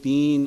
3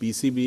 PCB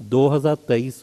2023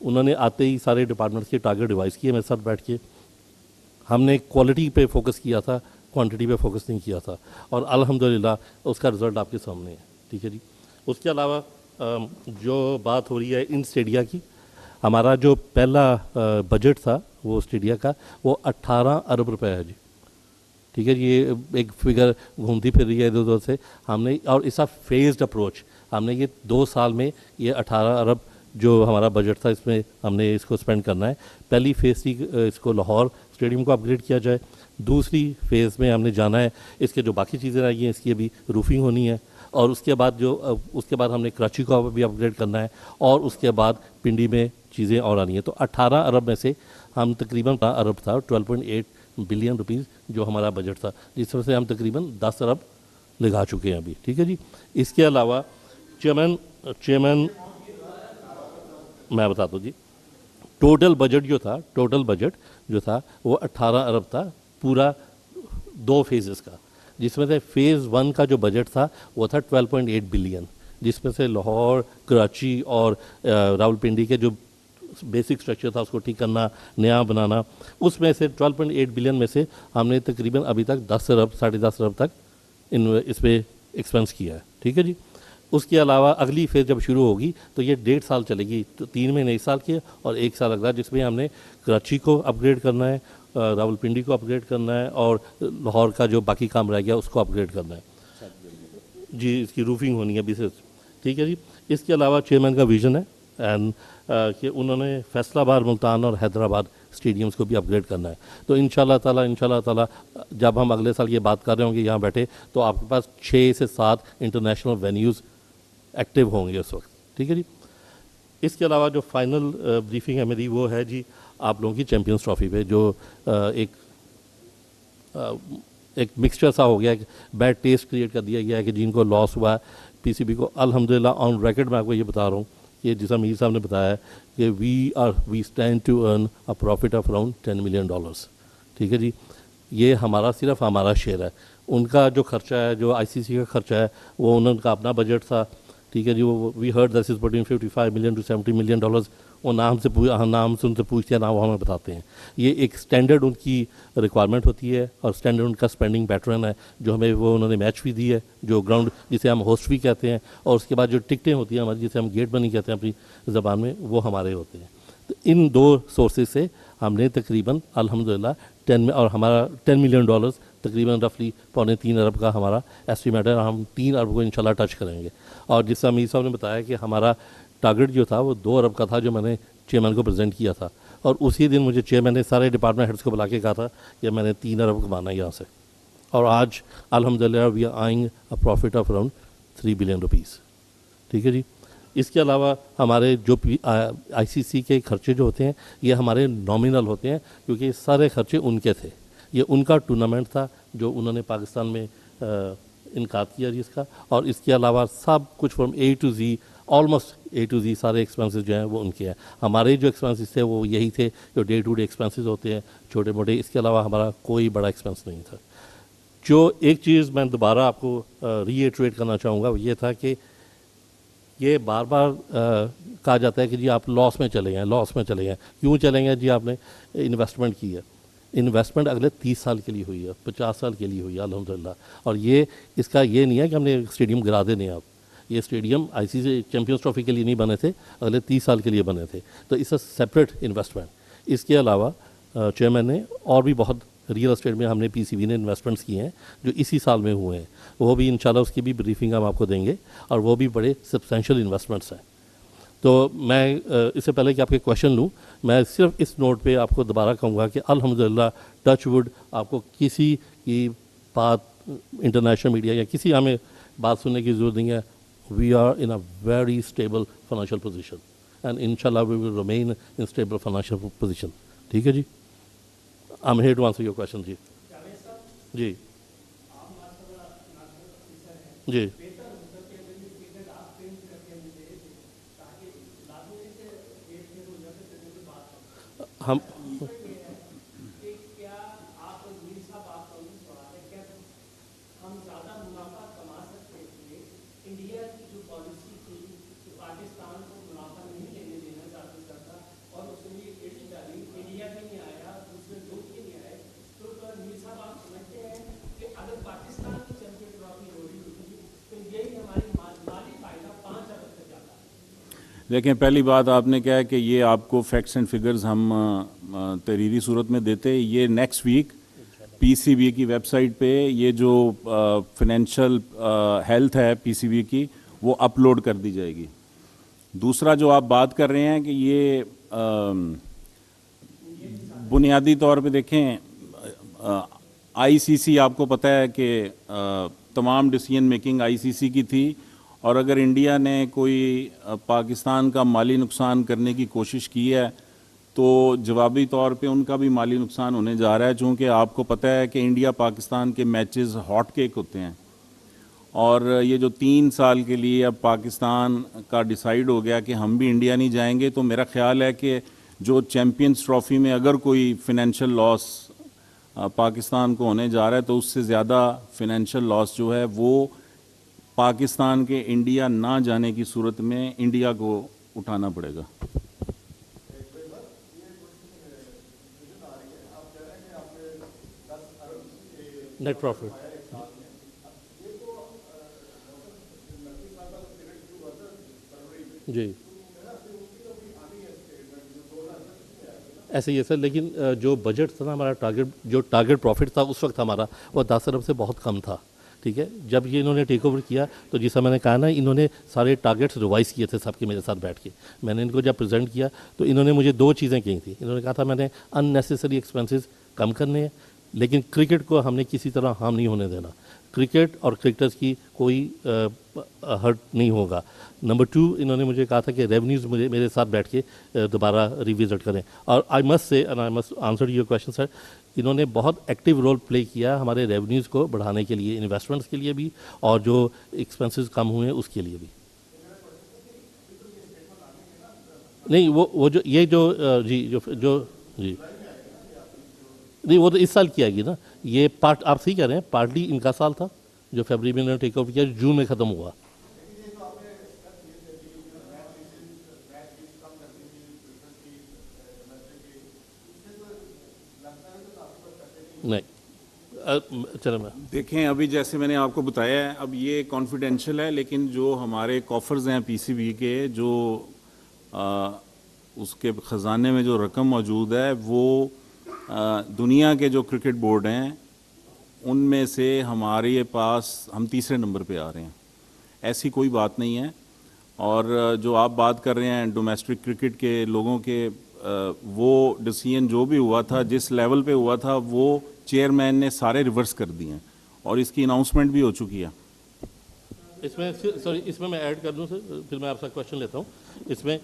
انہوں نے آتے ہی سارے ڈپارٹمنٹس کے ٹارگیٹ ڈیوائز کیے میرے ساتھ بیٹھ کے. ہم نے کوالٹی پہ فوکس کیا تھا, کوانٹٹی پہ فوکس نہیں کیا تھا, اور الحمدللہ اس کا رزلٹ آپ کے سامنے ہے. ٹھیک ہے جی. اس کے علاوہ جو بات ہو رہی ہے ان اسٹیڈیا کی, ہمارا جو پہلا بجٹ تھا وہ اسٹیڈیا کا وہ 18 ارب روپے ہے جی. ٹھیک ہے جی. یہ ایک فگر گھومتی پھر رہی ہے ادھر ادھر سے. ہم نے اور اس کا فیزڈ اپروچ, ہم نے یہ 2 سال میں یہ 18 ارب جو ہمارا بجٹ تھا اس میں ہم نے اس کو اسپینڈ کرنا ہے. پہلی فیز تھی اس کو لاہور اسٹیڈیم کو اپگریڈ کیا جائے. دوسری فیز میں ہم نے جانا ہے اس کے جو باقی چیزیں رہ گئی ہیں اس کی ابھی روفنگ ہونی ہے, اور اس کے بعد ہم نے کراچی کو بھی اپگریڈ کرنا ہے, اور اس کے بعد پنڈی میں چیزیں اور آنی ہیں. تو 18 ارب میں سے ہم تقریباً ارب تھا 12.8 بلین روپیز جو ہمارا بجٹ تھا, جس میں سے ہم تقریباً 10 ارب لگا چکے ہیں ابھی. ٹھیک ہے جی. اس کے علاوہ چیئرمین میں بتاتا ہوں جی, ٹوٹل بجٹ جو تھا وہ 18 ارب تھا پورا 2 فیزز کا, جس میں سے فیز 1 کا جو بجٹ تھا وہ تھا 12.8 بلین, جس میں سے لاہور, کراچی اور راولپنڈی کے جو بیسک اسٹرکچر تھا اس کو ٹھیک کرنا, نیا بنانا, اس میں سے 12.8 بلین میں سے ہم نے تقریباً ابھی تک 10 ارب 10.5 ارب تک اس پہ ایکسپینس کیا ہے. ٹھیک ہے جی. اس کے علاوہ اگلی فیز جب شروع ہوگی تو یہ 1.5 سال چلے گی, 3 مہینے اس سال کے اور 1 سال اگلا, جس میں ہم نے کراچی کو اپگریڈ کرنا ہے, راولپنڈی کو اپگریڈ کرنا ہے, اور لاہور کا جو باقی کام رہ گیا اس کو اپگریڈ کرنا ہے جی. اس کی روفنگ ہونی ہے ابھی سے. ٹھیک ہے جی. اس کے علاوہ چیئرمین کا ویژن ہے کہ انہوں نے فیصل آباد, ملتان اور حیدرآباد اسٹیڈیمز کو بھی اپگریڈ کرنا ہے. تو انشاءاللہ تعالی جب ہم اگلے سال یہ بات کر رہے ہوں گے یہاں بیٹھے تو آپ کے پاس 6 سے 7 انٹرنیشنل وینیوز ایکٹیو ہوں گے اس وقت. ٹھیک ہے جی. اس کے علاوہ جو فائنل بریفنگ ہے میری وہ ہے جی آپ لوگوں کی چیمپئنز ٹرافی پہ, جو ایک مکسچر سا ہو گیا, ایک بیڈ ٹیسٹ کریٹ کر دیا گیا ہے کہ جن کو لاس ہوا ہے پی سی بی کو. الحمدللہ آن ریکارڈ میں آپ کو یہ بتا رہا ہوں کہ جیسا میر صاحب نے بتایا ہے کہ we stand to earn a profit of around $10 million. ٹھیک ہے جی. یہ ہمارا صرف ہمارا شیئر ہے. ان کا جو خرچہ ہے, جو آئی سی سی کا خرچہ ہے, وہ ان کا اپنا بجٹ تھا. ٹھیک ہے جی. وہ we heard this is between $55 million to $70 million. وہ نام سے ان سے پوچھتے ہیں, نام وہ ہمیں بتاتے ہیں. یہ ایک اسٹینڈرڈ ان کی ریکوائرمنٹ ہوتی ہے, اور اسٹینڈرڈ ان کا اسپینڈنگ پیٹرن ہے جو ہمیں وہ انہوں نے میچ بھی دی ہے, جو گراؤنڈ جسے ہم ہوسٹ بھی کہتے ہیں, اور اس کے بعد جو ٹکٹیں ہوتی ہیں ہماری جسے ہم گیٹ منی کہتے ہیں اپنی زبان میں, وہ ہمارے ہوتے ہیں. تو ان 2 سورسز سے ہم نے تقریباً الحمدللہ اور ہمارا $10 million تقریباً رفلی 3.25 ارب کا ہمارا ایسٹیمیٹ ہے. ہم 3 ارب کو انشاءاللہ ٹچ کریں گے. اور جس سے امیر صاحب نے بتایا کہ ہمارا ٹارگٹ جو تھا وہ 2 ارب کا تھا جو میں نے چیئرمین کو پریزنٹ کیا تھا, اور اسی دن مجھے چیئرمین نے سارے ڈپارٹمنٹ ہیڈس کو بلا کے کہا تھا کہ میں نے 3 ارب کمانا ہے یہاں سے, اور آج الحمدللہ we are earning a profit of around $3 billion. ٹھیک ہے جی. اس کے علاوہ ہمارے جو آئی سی سی کے خرچے جو ہوتے ہیں یہ ہمارے نامینل ہوتے ہیں, کیونکہ یہ سارے خرچے ان کے تھے. یہ ان کا ٹورنامنٹ تھا جو انہوں نے پاکستان میں انعقاد کیا جی اس کا, اور اس کے علاوہ سب کچھ from A to Z, almost A to Z سارے ایکسپینسز جو ہیں وہ ان کے ہیں. ہمارے جو ایکسپینسز تھے وہ یہی تھے جو ڈے ٹو ڈے ایکسپینسز ہوتے ہیں چھوٹے موٹے. اس کے علاوہ ہمارا کوئی بڑا ایکسپینس نہیں تھا. جو ایک چیز میں دوبارہ آپ کو ری ایٹریٹ کرنا چاہوں گا وہ یہ تھا کہ یہ بار بار کہا جاتا ہے کہ جی آپ لاس میں چلے گئے. کیوں چلیں گے جی؟ آپ نے انویسٹمنٹ کی ہے. انویسٹمنٹ اگلے 30 سال کے لیے ہوئی ہے, 50 سال کے لیے ہوئی ہے الحمدللہ. اور یہ اس کا یہ نہیں ہے کہ ہم نے اسٹیڈیم گرا دینے. آپ یہ اسٹیڈیم آئی سی سی چیمپئنز ٹرافی کے لیے نہیں بنے تھے, اگلے 30 سال کے لیے بنے تھے. تو اس اے سیپریٹ انویسٹمنٹ. اس کے علاوہ چیئرمین نے اور بھی بہت ریئل اسٹیٹ میں ہم نے پی سی بی نے انویسٹمنٹس کیے ہیں جو اسی سال میں ہوئے ہیں. وہ بھی انشاءاللہ اس کی بھی بریفنگ ہم آپ کو دیں گے, اور وہ بھی بڑے سبسٹینشیل انویسٹمنٹس ہیں. تو میں اس سے پہلے کہ آپ کے کویشچن لوں, میں صرف اس نوٹ پہ آپ کو دوبارہ کہوں گا کہ الحمدللہ ٹچ ووڈ آپ کو کسی کی بات انٹرنیشنل میڈیا یا کسی ہمیں بات سننے کی ضرورت نہیں ہے. We are in a very stable financial position, and انشاءاللہ we will remain in stable financial position. ٹھیک ہے جی. I am here to answer your question. جی جی جی ہم دیکھیں پہلی بات آپ نے کہا کہ یہ آپ کو فیکٹس اینڈ فگرز ہم تحریری صورت میں دیتے. یہ نیکسٹ ویک پی سی بی کی ویب سائٹ پہ یہ جو فنینشیل ہیلتھ ہے پی سی بی کی وہ اپلوڈ کر دی جائے گی. دوسرا جو آپ بات کر رہے ہیں کہ یہ بنیادی طور پہ دیکھیں آئی سی سی آپ کو پتہ ہے کہ تمام ڈیسیژن میکنگ آئی سی سی کی تھی, اور اگر انڈیا نے کوئی پاکستان کا مالی نقصان کرنے کی کوشش کی ہے تو جوابی طور پہ ان کا بھی مالی نقصان ہونے جا رہا ہے, چونکہ آپ کو پتہ ہے کہ انڈیا پاکستان کے میچز ہاٹ کیک ہوتے ہیں, اور یہ جو 3 سال کے لیے اب پاکستان کا ڈیسائیڈ ہو گیا کہ ہم بھی انڈیا نہیں جائیں گے, تو میرا خیال ہے کہ جو چیمپئنز ٹرافی میں اگر کوئی فنینشیل لاس پاکستان کو ہونے جا رہا ہے تو اس سے زیادہ فنینشیل لاس جو ہے وہ پاکستان کے انڈیا نہ جانے کی صورت میں انڈیا کو اٹھانا پڑے گا. نیٹ پروفٹ جی ایسے ہی ہے سر, لیکن جو بجٹ تھا نا ہمارا ٹارگٹ پروفٹ تھا اس وقت ہمارا وہ 10 ارب سے بہت کم تھا. ٹھیک ہے, جب یہ انہوں نے ٹیک اوور کیا تو جیسا میں نے کہا نا انہوں نے سارے ٹارگیٹس ریوائز کیے تھے سب کے میرے ساتھ بیٹھ کے. میں نے ان کو جب پریزنٹ کیا تو انہوں نے مجھے 2 چیزیں کہی تھیں. انہوں نے کہا تھا میں نے ان نیسیسری ایکسپینسز کم کرنے ہیں, لیکن کرکٹ کو ہم نے کسی طرح ہارم نہیں ہونے دینا. کرکٹ اور کرکٹرز کی کوئی ہرٹ نہیں ہوگا. نمبر 2 انہوں نے مجھے کہا تھا کہ ریونیوز مجھے میرے ساتھ بیٹھ کے دوبارہ ریوزٹ کریں. اور I must say and I must answer your question sir, انہوں نے بہت ایکٹیو رول پلے کیا ہمارے ریونیوز کو بڑھانے کے لیے, انویسٹمنٹس کے لیے بھی اور جو ایکسپینسز کم ہوئے ہیں اس کے لیے بھی. نہیں وہ جو یہ جو جی جو جی نہیں وہ تو اس سال کیا گی نا, یہ پارٹ آپ صحیح کہہ رہے ہیں, پارٹلی ان کا سال تھا جو فیبرری میں انہوں نے ٹیک اوور کیا, جون میں ختم ہوا. نہیں چلو میں دیکھیں ابھی جیسے میں نے آپ کو بتایا ہے اب یہ کانفیڈینشیل ہے, لیکن جو ہمارے کافرز ہیں پی سی بی کے جو اس کے خزانے میں جو رقم موجود ہے وہ دنیا کے جو کرکٹ بورڈ ہیں ان میں سے ہمارے پاس ہم تیسرے نمبر پہ آ رہے ہیں. ایسی کوئی بات نہیں ہے. اور جو آپ بات کر رہے ہیں ڈومیسٹک کرکٹ کے لوگوں کے, وہ ڈیسیژن جو بھی ہوا تھا جس لیول پہ ہوا تھا وہ چیئرمین نے سارے ریورس کر دیے ہیں اور اس کی اناؤنسمنٹ بھی ہو چکی ہے. اس میں ایڈ کر دوں سر, پھر میں آپ سے کویشچن لیتا ہوں. اس میں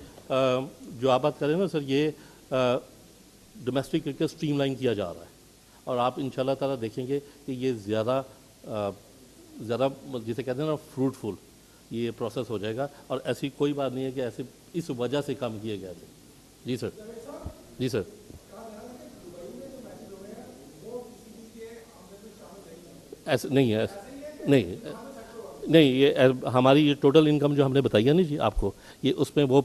جو آپ بات کر رہے ہیں نا سر, یہ ڈومیسٹک کرکٹ اسٹریم لائن کیا جا رہا ہے, اور آپ ان شاء اللہ تعالیٰ دیکھیں گے کہ یہ زیادہ جسے کہتے ہیں نا فروٹفل یہ پروسیس ہو جائے گا. اور ایسی کوئی بات نہیں ہے کہ ایسے اس وجہ سے کام کیے گئے تھے. جی سر جی سر ایسے نہیں ہے, نہیں یہ ہماری یہ ٹوٹل انکم جو ہم نے بتائی ہے نا جی آپ کو, یہ اس میں وہ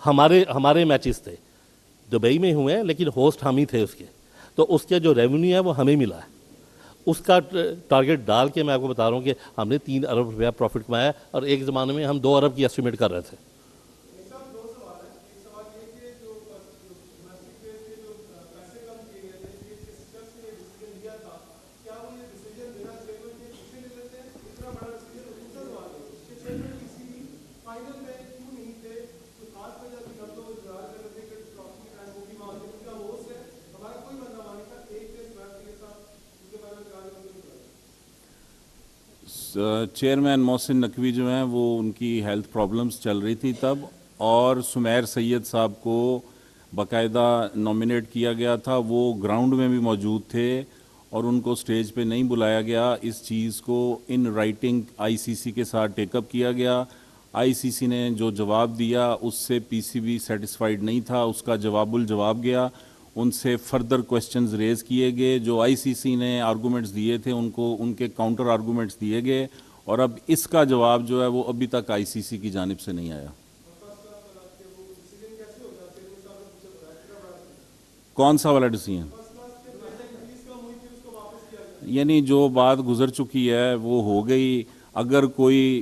ہمارے میچز تھے دبئی میں ہوئے ہیں, لیکن ہوسٹ ہم ہی تھے اس کے, تو اس کے جو ریونیو ہے وہ ہمیں ملا ہے. اس کا ٹارگیٹ ڈال کے میں آپ کو بتا رہا ہوں کہ ہم نے 3 ارب روپیہ پروفٹ کمایا, اور ایک زمانے میں ہم 2 ارب کی ایسٹیمیٹ کر رہے تھے. چیئرمین محسن نقوی جو ہیں وہ ان کی ہیلتھ پرابلمز چل رہی تھی تب, اور سمیر سید صاحب کو باقاعدہ نامینیٹ کیا گیا تھا, وہ گراؤنڈ میں بھی موجود تھے اور ان کو سٹیج پہ نہیں بلایا گیا. اس چیز کو ان رائٹنگ آئی سی سی کے ساتھ ٹیک اپ کیا گیا. آئی سی سی نے جو جواب دیا اس سے پی سی بی سیٹسفائیڈ نہیں تھا, اس کا جواب الجواب گیا. ان سے فردر کویسچنز ریز کیے گئے, جو آئی سی سی نے آرگومنٹس دیے تھے ان کو ان کے کاؤنٹر آرگومنٹس دیے گئے, اور اب اس کا جواب جو ہے وہ ابھی تک آئی سی سی کی جانب سے نہیں آیا. کون سا والا ڈیسیژن؟ یعنی جو بات گزر چکی ہے وہ ہو گئی. اگر کوئی